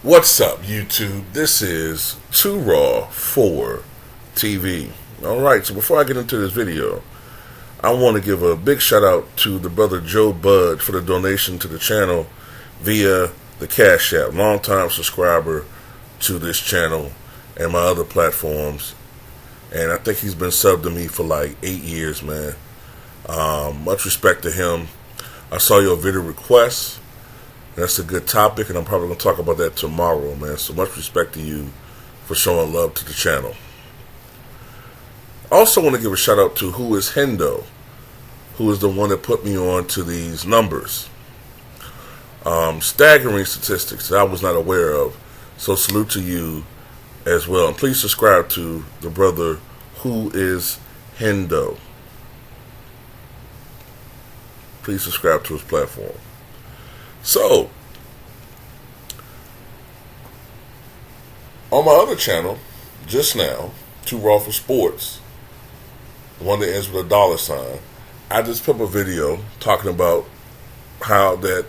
What's up, YouTube? This is Too Raw for TV. Alright, so before I get into this video, I want to give a big shout out to the brother Joe Bud for the donation to the channel via the Cash App. Longtime subscriber to this channel and my other platforms. And I think he's been subbed to me for like 8 years, man. Much respect to him. I saw your video request. That's a good topic, and I'm probably going to talk about that tomorrow, man. So much respect to you for showing love to the channel. I also want to give a shout out to Who is Hendo, who is the one that put me on to these numbers. Staggering statistics that I was not aware of. So salute to you as well. And please subscribe to the brother Who is Hendo. Please subscribe to his platform. So, on my other channel, just now, Too Raw for Sports, the one that ends with a $, I just put up a video talking about how that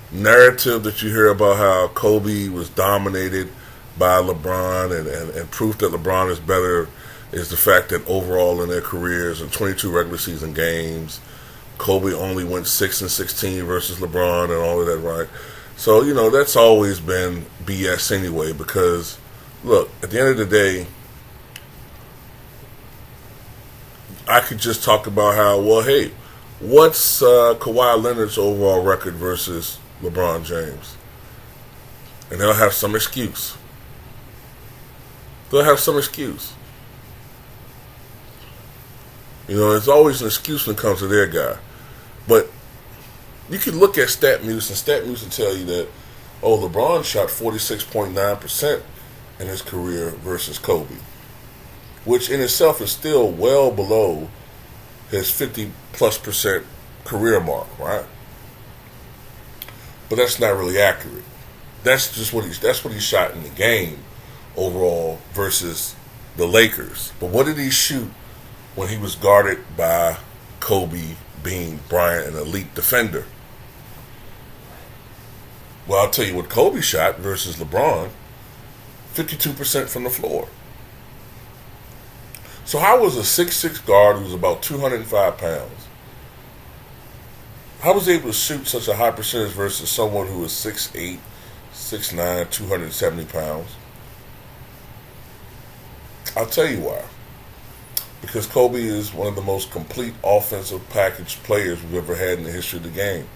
narrative that you hear about how Kobe was dominated by LeBron and proof that LeBron is better is the fact that overall in their careers in 22 regular season games, Kobe only went 6-16 versus LeBron and all of that, right? So, you know, that's always been BS anyway because, look, at the end of the day, I could just talk about how, well, hey, what's Kawhi Leonard's overall record versus LeBron James? And they'll have some excuse. They'll have some excuse. You know, there's always an excuse when it comes to their guy. But you can look at StatMuse, and StatMuse will tell you that, oh, LeBron shot 46.9% in his career versus Kobe, which in itself is still well below his 50+% career mark, right? But that's not really accurate. That's just what he shot in the game overall versus the Lakers. But what did he shoot when he was guarded by Kobe, being Bryant, an elite defender? Well, I'll tell you what Kobe shot versus LeBron, 52% from the floor. So how was a 6'6" guard who was about 205 pounds, how was he able to shoot such a high percentage versus someone who was 6'8", 6'9", 270 pounds? I'll tell you why. Because Kobe is one of the most complete offensive package players we've ever had in the history of the game.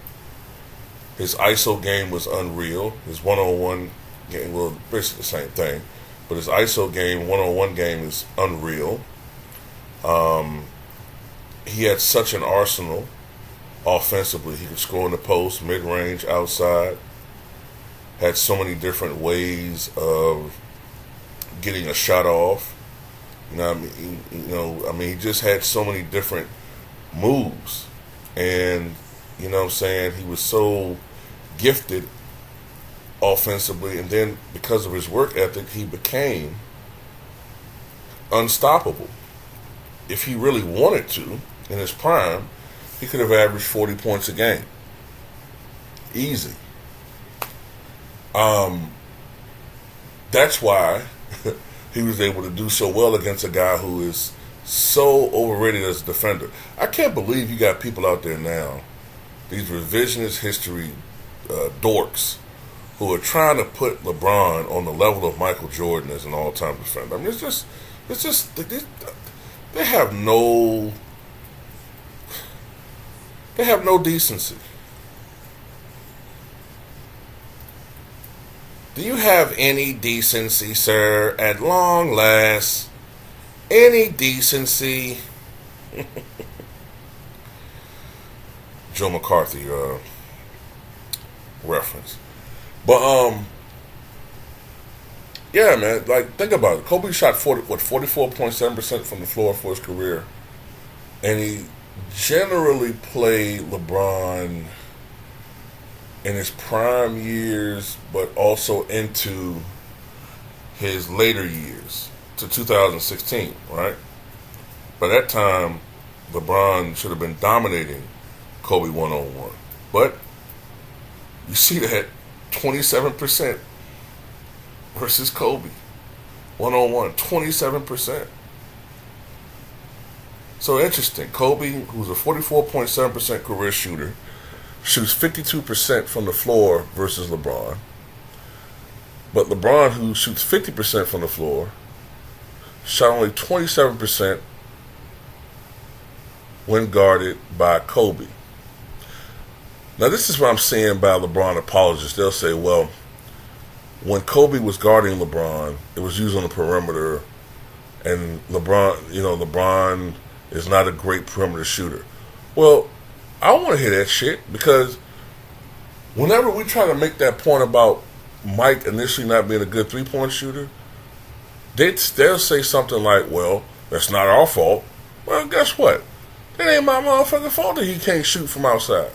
His ISO game was unreal. His one-on-one game, well, basically the same thing, but his ISO game, one-on-one game is unreal. He had such an arsenal offensively. He could score in the post, mid-range, outside. Had so many different ways of getting a shot off. You know what I mean? He just had so many different moves. And, you know what I'm saying, he was so gifted offensively. And then because of his work ethic, he became unstoppable. If he really wanted to, in his prime, he could have averaged 40 points a game. Easy. That's why he was able to do so well against a guy who is so overrated as a defender. I can't believe you got people out there now, these revisionist history dorks, who are trying to put LeBron on the level of Michael Jordan as an all-time defender. I mean, it's just they have no decency. Do you have any decency, sir? At long last, any decency? Joe McCarthy reference. But yeah, man. Like, think about it. Kobe shot 44.7% from the floor for his career, and he generally played LeBron in his prime years, but also into his later years to 2016, right? By that time, LeBron should have been dominating Kobe one-on-one. But you see that 27% versus Kobe. 1-on-1, 27%. So interesting. Kobe, who's a 44.7% career shooter, shoots 52% from the floor versus LeBron. But LeBron, who shoots 50% from the floor, shot only 27% when guarded by Kobe. Now, this is what I'm saying by LeBron apologists. They'll say, well, when Kobe was guarding LeBron, it was used on the perimeter, and LeBron is not a great perimeter shooter. Well, I don't want to hear that shit, because whenever we try to make that point about Mike initially not being a good three-point shooter, they'll say something like, well, that's not our fault. Well, guess what? It ain't my motherfucking fault that he can't shoot from outside.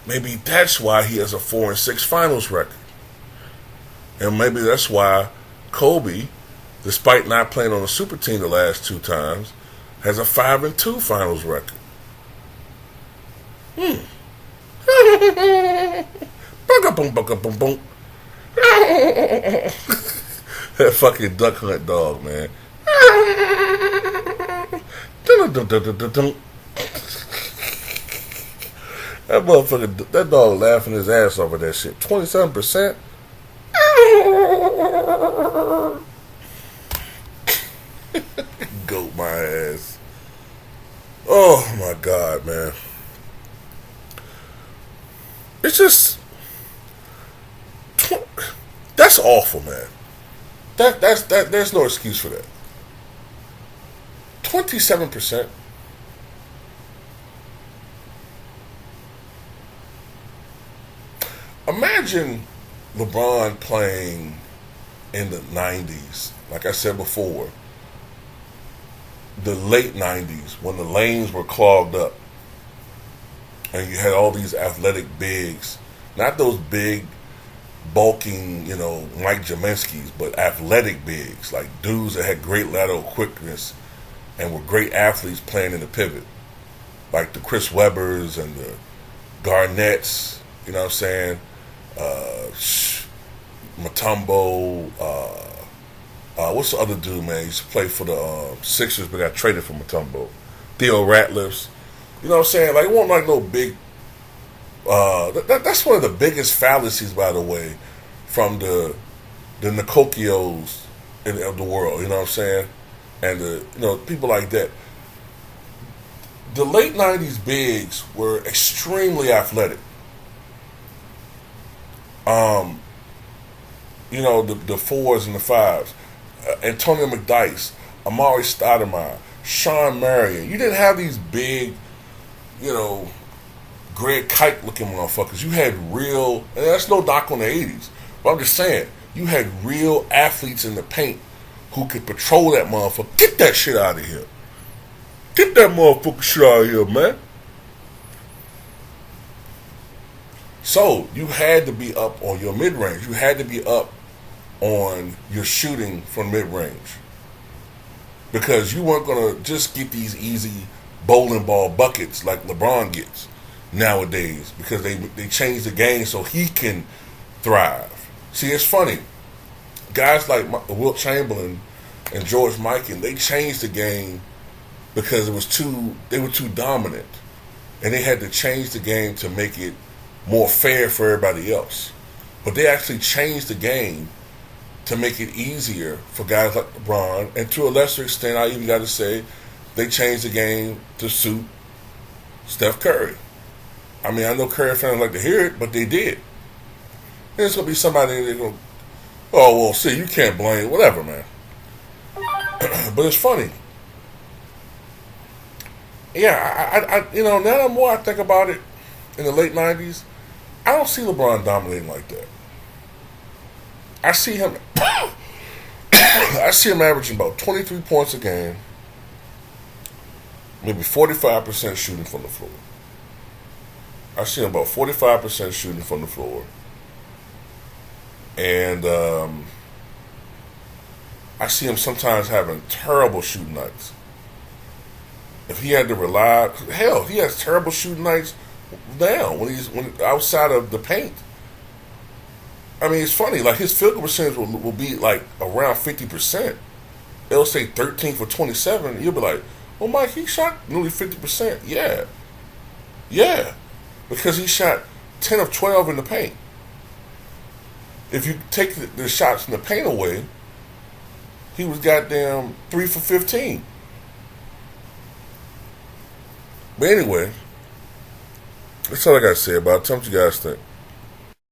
Maybe that's why he has a 4-6 finals record. And maybe that's why Kobe, despite not playing on the super team the last 2 times, has a 5-2 finals record. That fucking duck hunt dog, man. That motherfucker, that dog laughing his ass off of that shit. 27%. Goat my ass. Oh my God, man. It's just that's awful, man. That's there's no excuse for that. 27%. Imagine LeBron playing in the 90s, like I said before, the late 90s, when the lanes were clogged up and you had all these athletic bigs, not those big, bulking, Mike Jaminskis, but athletic bigs, like dudes that had great lateral quickness and were great athletes playing in the pivot, like the Chris Webbers and the Garnetts, you know what I'm saying? Mutombo, what's the other dude, man? He used to play for the Sixers, but got traded for Mutombo. Theo Ratliffs. You know what I'm saying? Like, it wasn't like no big... that's one of the biggest fallacies, by the way, from the Nicokios of the world, you know what I'm saying? And, people like that. The late 90s bigs were extremely athletic. The 4s and the 5s. Antonio McDyess, Amari Stoudemire, Sean Marion. You didn't have these big, Greg Kite looking motherfuckers. You had real, and that's no knock on the 80s, but I'm just saying, you had real athletes in the paint who could patrol that motherfucker. Get that shit out of here. Get that motherfucker shit out of here, man. So, you had to be up on your mid-range. You had to be up on your shooting from mid-range. Because you weren't going to just get these easy bowling ball buckets like LeBron gets nowadays. Because they changed the game so he can thrive. See, it's funny. Guys like Wilt Chamberlain and George Mikan, they changed the game because they were too dominant. And they had to change the game to make it more fair for everybody else. But they actually changed the game to make it easier for guys like LeBron, and to a lesser extent, I even got to say, they changed the game to suit Steph Curry. I mean, I know Curry fans like to hear it, but they did. There's going to be somebody that's going to, oh, well, see, you can't blame, whatever, man. But it's funny. Yeah, now the more I think about it, in the late 90s, I don't see LeBron dominating like that. I see him averaging about 23 points a game, maybe 45% shooting from the floor. I see him about 45% shooting from the floor. And I see him sometimes having terrible shooting nights. If he had to rely, hell, he has terrible shooting nights now when outside of the paint. I mean, it's funny. Like his field goal percentage will be like around 50%. They'll say 13 for 27. You'll be like, well, Mike, he shot nearly 50%. Yeah, yeah, because he shot 10 of 12 in the paint. If you take the shots in the paint away, he was goddamn 3 for 15. But anyway, that's all I got to say about it. Tell me what you guys think.